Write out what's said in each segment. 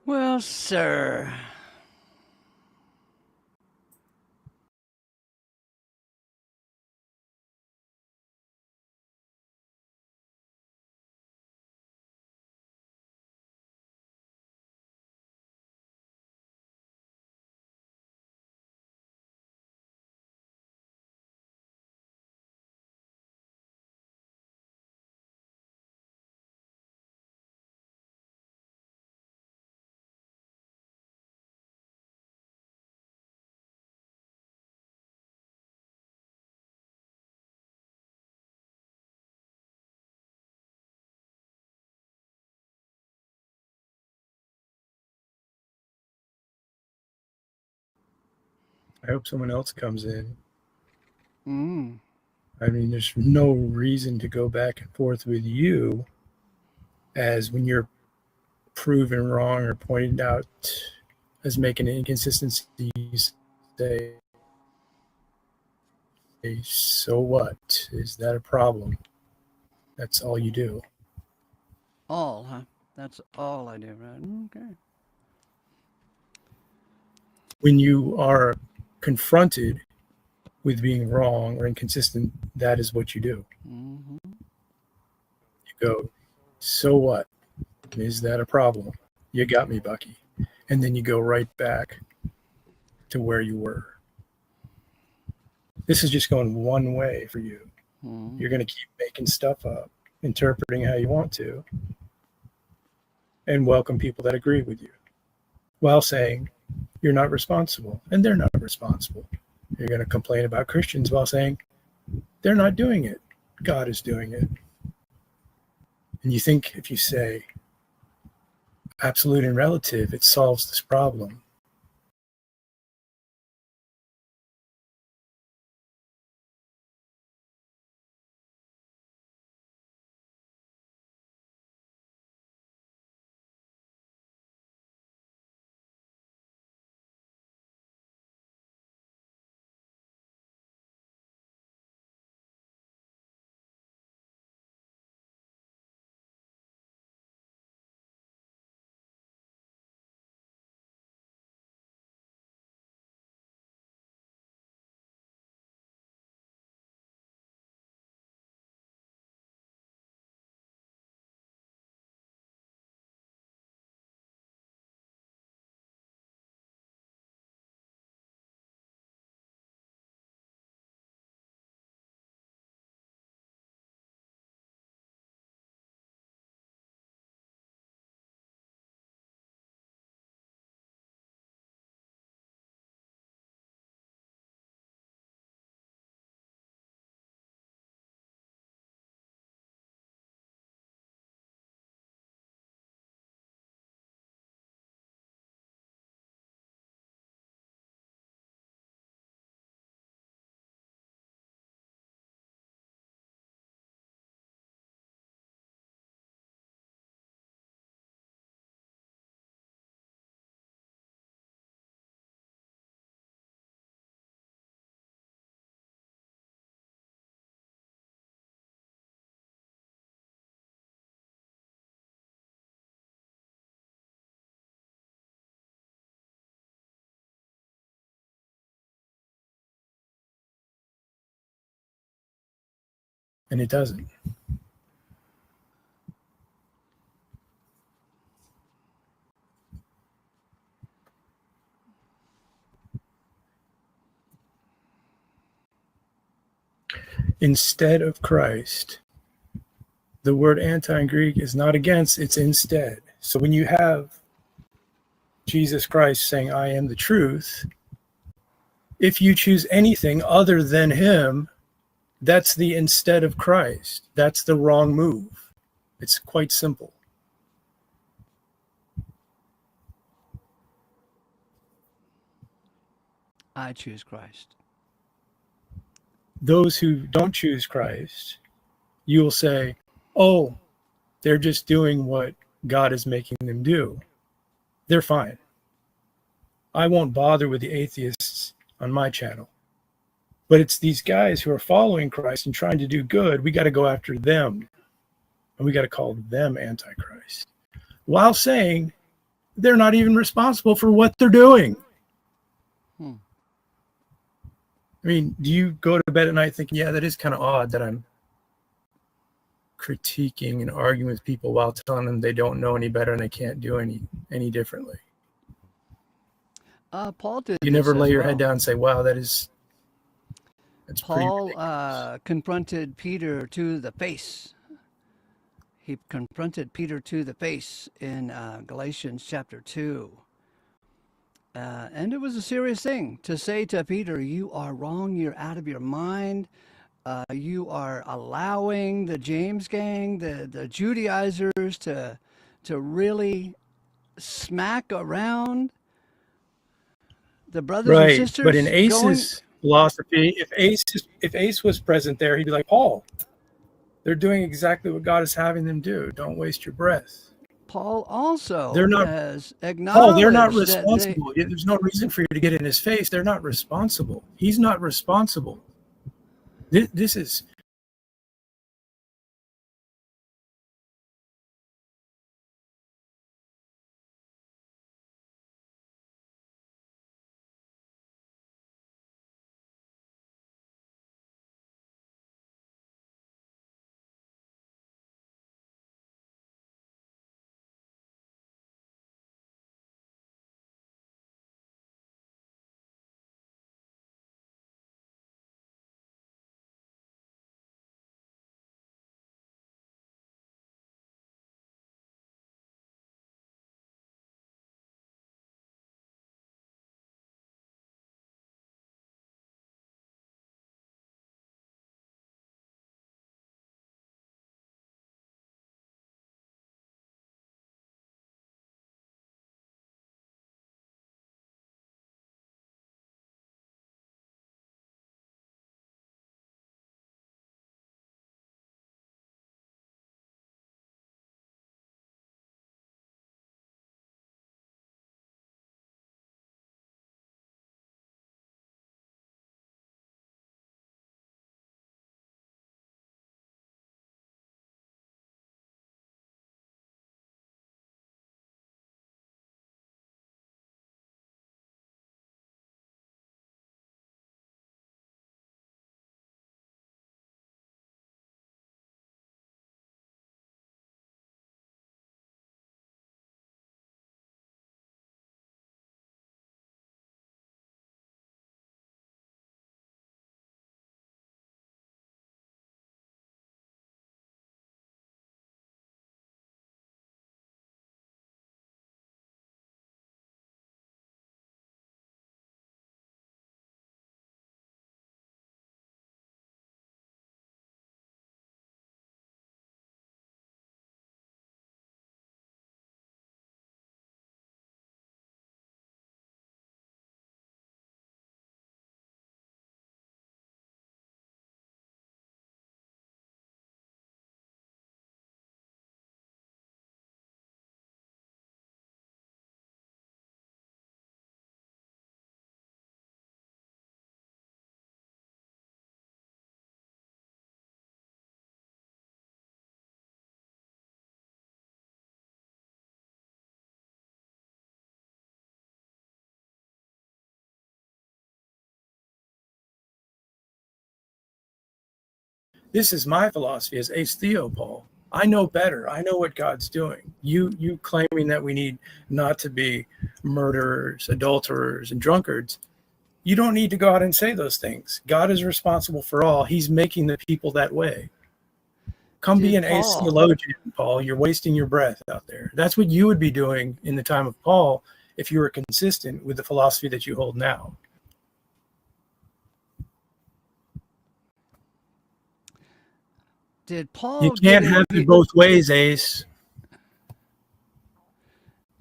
Well, sir. I hope someone else comes in. Mm. I mean, there's no reason to go back and forth with you as when you're proven wrong or pointed out as making inconsistencies. Say, so what? Is that a problem? That's all you do. All, huh? That's all I do, right? Okay. When you are confronted with being wrong or inconsistent, that is what you do. Mm-hmm. You go, so what? Is that a problem? You got me, Bucky. And then you go right back to where you were. This is just going one way for you. Mm-hmm. You're going to keep making stuff up, interpreting how you want to, and welcome people that agree with you while saying you're not responsible and they're not responsible. You're going to complain about Christians while saying they're not doing it. God is doing it. And you think if you say absolute and relative, it solves this problem. And it doesn't. Instead of Christ, the word anti in Greek is not against, it's instead. So when you have Jesus Christ saying, I am the truth, if you choose anything other than him, that's the instead of Christ. That's the wrong move. It's quite simple. I choose Christ. Those who don't choose Christ, you will say, oh, they're just doing what God is making them do. They're fine. I won't bother with the atheists on my channel. But it's these guys who are following Christ and trying to do good. We got to go after them. And we got to call them Antichrist. While saying they're not even responsible for what they're doing. Hmm. I mean, do you go to bed at night thinking, yeah, that is kind of odd that I'm critiquing and arguing with people while telling them they don't know any better and they can't do any differently? Paul did You this never lay as your head well. down and say, wow, that's pretty Paul ridiculous. confronted Peter to the face. He confronted Peter to the face in Galatians chapter 2. And it was a serious thing to say to Peter, you are wrong, you're out of your mind. You are allowing the James gang, the Judaizers, to really smack around the brothers and Right. But in sisters going. Ace's philosophy, if Ace was present there, he'd be like, Paul, they're doing exactly what God is having them do. Don't waste your breath. Paul also They're not has Paul, they're not acknowledged that they. responsible. There's no reason for you to get in his face. They're not responsible. He's not responsible. This is this is my philosophy as Ace Theo, Paul. I know better. I know what God's doing. You claiming that we need not to be murderers, adulterers, and drunkards. You don't need to go out and say those things. God is responsible for all. He's making the people that way. Come be Did an ace Paul theologian, Paul. You're wasting your breath out there. That's what you would be doing in the time of Paul if you were consistent with the philosophy that you hold now. did You Paul get can't in have it both ways, Ace.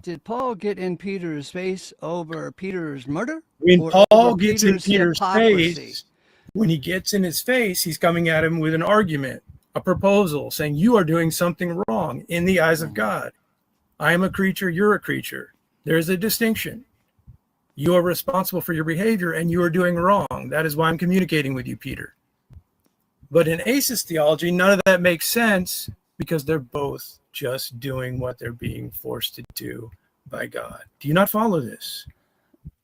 did Paul get in Peter's face over Peter's murder When or over Paul gets in Peter's Peter's hypocrisy? face, when he gets in his face, he's coming at him with an argument, a proposal, saying, you are doing something wrong in the eyes of Mhm. God. I am a creature, you're a creature. There's a distinction. You are responsible for your behavior and you are doing wrong. That is why I'm communicating with you, Peter. But in Ace's theology, none of that makes sense because they're both just doing what they're being forced to do by God. Do you not follow this?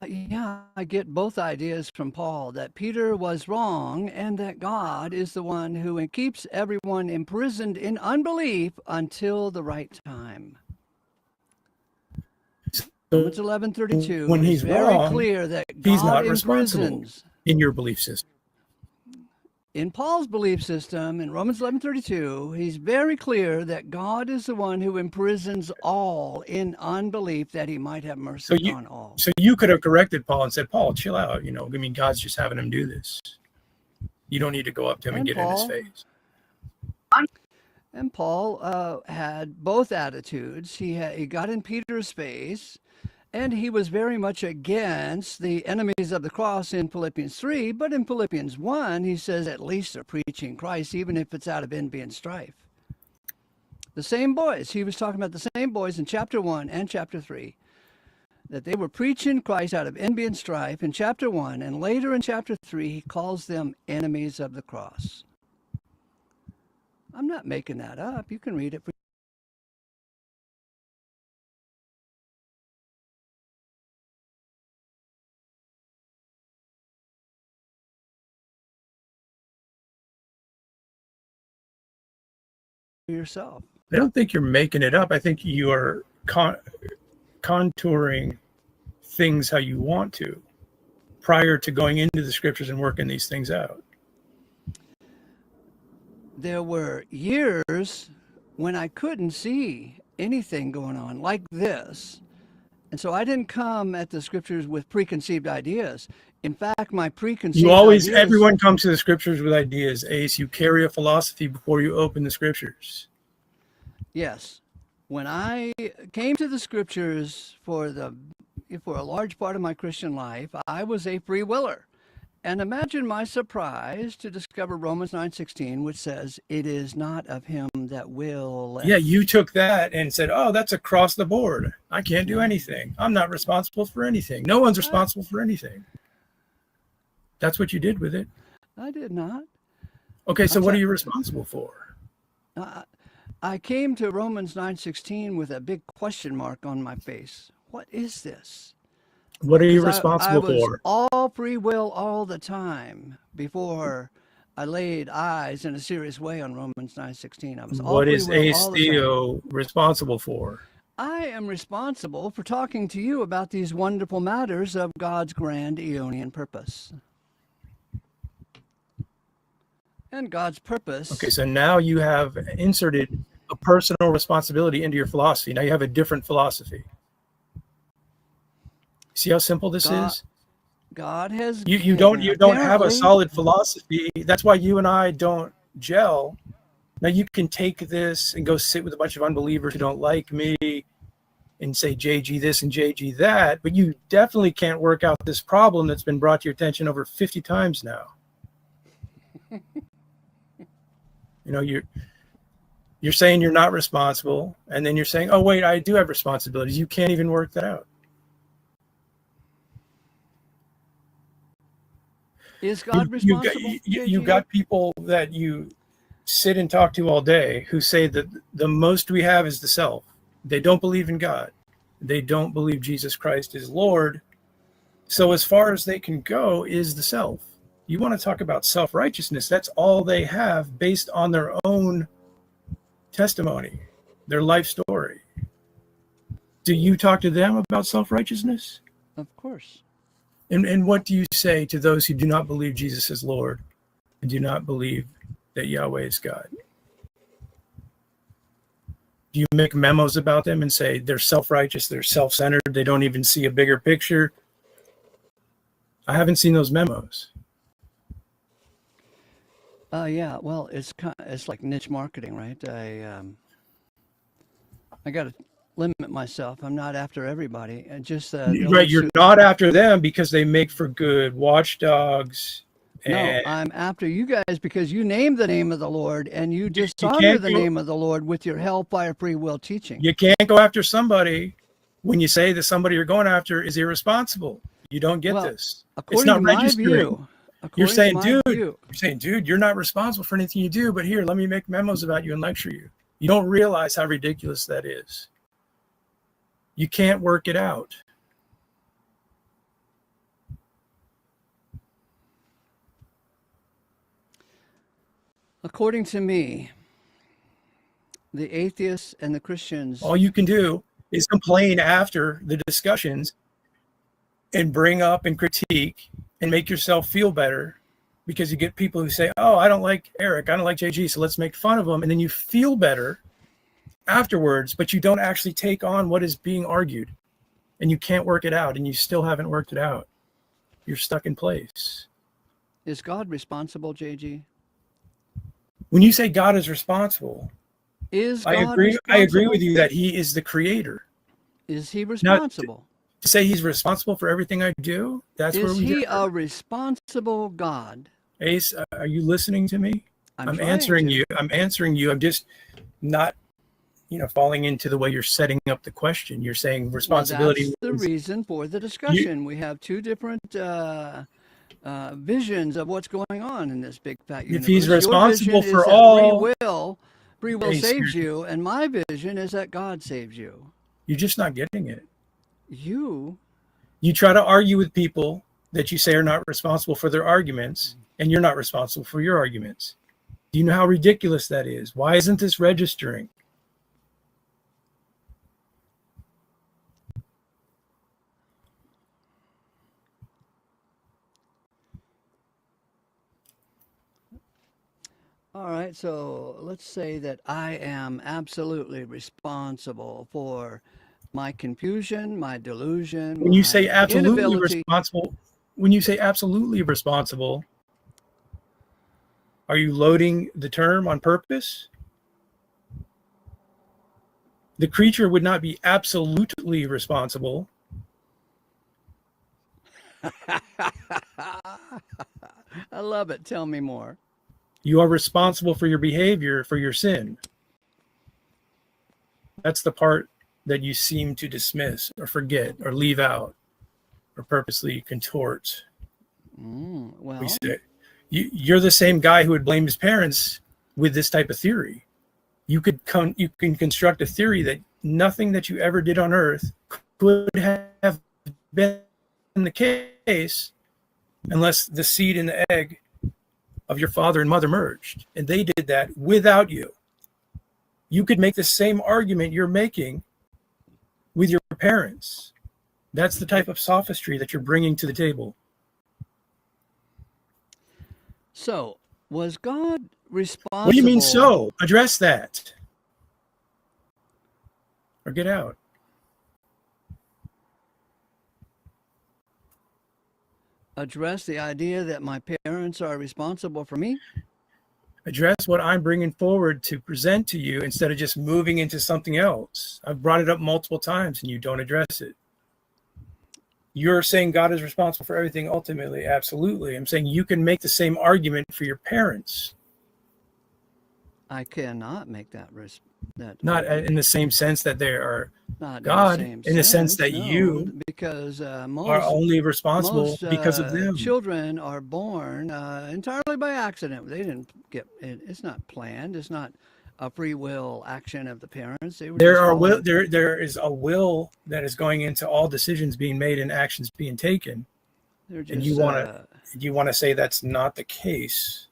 Yeah, I get both ideas from Paul, that Peter was wrong and that God is the one who keeps everyone imprisoned in unbelief until the right time. Romans So 11:32 when is he's very wrong, clear that he's God not responsible imprisons. in your belief system. In Paul's belief system, in Romans 11:32, he's very clear that God is the one who imprisons all in unbelief that he might have So mercy you on all. so you could have corrected Paul and said, Paul, chill out. I mean, God's just having him do this. You don't need to go up to him and And get in his Paul face. and Paul had both attitudes. He got in Peter's face, and he was very much against the enemies of the cross in Philippians 3. But in Philippians 1, he says at least they're preaching Christ, even if it's out of envy and strife. The same boys, he was talking about the same boys in chapter 1 and chapter 3, that they were preaching Christ out of envy and strife in chapter 1, and later in chapter 3, he calls them enemies of the cross. I'm not making that up. You can read it for yourself. I don't think you're making it up. I think you are contouring things how you want to prior to going into the scriptures and working these things out. There were years when I couldn't see anything going on like this. And so I didn't come at the scriptures with preconceived ideas. In fact, my preconceived ideas... Everyone comes to the scriptures with ideas, Ace. You carry a philosophy before you open the scriptures. Yes. When I came to the scriptures for a large part of my Christian life, I was a free willer. And imagine my surprise to discover Romans 9:16, which says, "It is not of him that will." Yeah, you took that and said, oh, that's across the board. I can't do anything. I'm not responsible for anything. No one's responsible for anything. That's what you did with it. I did not. Okay, so what are you responsible for? I came to Romans 9:16 with a big question mark on my face. What is this? What are you responsible for? I was all free will all the time before I laid eyes in a serious way on Romans 9:16. I was all What free is will Ace all the time. Theo responsible for? I am responsible for talking to you about these wonderful matters of God's grand Aeonian purpose. And God's purpose. Okay, so now you have inserted a personal responsibility into your philosophy. Now you have a different philosophy. See how simple this is? God has you don't have a solid philosophy. That's why you and I don't gel. Now you can take this and go sit with a bunch of unbelievers who don't like me and say JG this and JG that, but you definitely can't work out this problem that's been brought to your attention over 50 times now. You're saying you're not responsible, and then you're saying, oh wait, I do have responsibilities. You can't even work that out. Is God responsible? You got people that you sit and talk to all day who say that the most we have is the self. They don't believe in God. They don't believe Jesus Christ is Lord. So as far as they can go is the self. You want to talk about self-righteousness, that's all they have based on their own testimony, their life story. Do you talk to them about self-righteousness? Of course. And what do you say to those who do not believe Jesus is Lord and do not believe that Yahweh is God? Do you make memos about them and say they're self-righteous, they're self-centered, they don't even see a bigger picture? I haven't seen those memos. Yeah, well, it's like niche marketing, right? I got to limit myself. I'm not after everybody. And just right, you're not after them because they make for good watchdogs. No, I'm after you guys because you name the name of the Lord and you dishonor the name of the Lord with your hellfire free will teaching. You can't go after somebody when you say that somebody you're going after is irresponsible. You don't get this. It's not registering. You're saying, dude, you're not responsible for anything you do, but here, let me make memos about you and lecture you. You don't realize how ridiculous that is. You can't work it out. According to me, the atheists and the Christians. All you can do is complain after the discussions and bring up and critique and make yourself feel better, because you get people who say, oh, I don't like Eric, I don't like JG, so let's make fun of him. And then you feel better afterwards, but you don't actually take on what is being argued, and you can't work it out, and you still haven't worked it out. You're stuck in place. Is God responsible, JG? When you say God is responsible, Is I God agree. responsible? I agree with you that He is the creator. Is He responsible? To say He's responsible for everything I do, that's where Is we He differ. a responsible God? Ace, are you listening to me? I'm answering you. I'm answering you. I'm just not, falling into the way you're setting up the question. You're saying responsibility. Well, that's the reason for the discussion. We have two different visions of what's going on in this big fat universe. If He's responsible Your vision for is that all, free will saves you, and my vision is that God saves you. You're just not getting it. You try to argue with people that you say are not responsible for their arguments, and you're not responsible for your arguments. Do you know how ridiculous that is? Why isn't this registering? All right, so let's say that I am absolutely responsible for my confusion, my delusion. When you say absolutely inability. responsible, are you loading the term on purpose? The creature would not be absolutely responsible. I love it. Tell me more. You are responsible for your behavior, for your sin. That's the part that you seem to dismiss or forget or leave out or purposely contort. Well, we say, you're the same guy who would blame his parents with this type of theory. You can construct a theory that nothing that you ever did on earth could have been the case unless the seed and the egg of your father and mother merged, and they did that without you. You could make the same argument you're making with your parents. That's the type of sophistry that you're bringing to the table. So, was God responsible? What do you mean so? Address that. Or get out. Address the idea that my parents are responsible for me? Address what I'm bringing forward to present to you instead of just moving into something else. I've brought it up multiple times and you don't address it. You're saying God is responsible for everything ultimately. Absolutely. I'm saying you can make the same argument for your parents. I cannot make that not in the same sense that they are not God, in in the sense that you because most are only responsible because of them. Children are born entirely by accident. They didn't get it. It's not planned. It's not a free will action of the parents. There is a will that is going into all decisions being made and actions being taken. And you want to say that's not the case.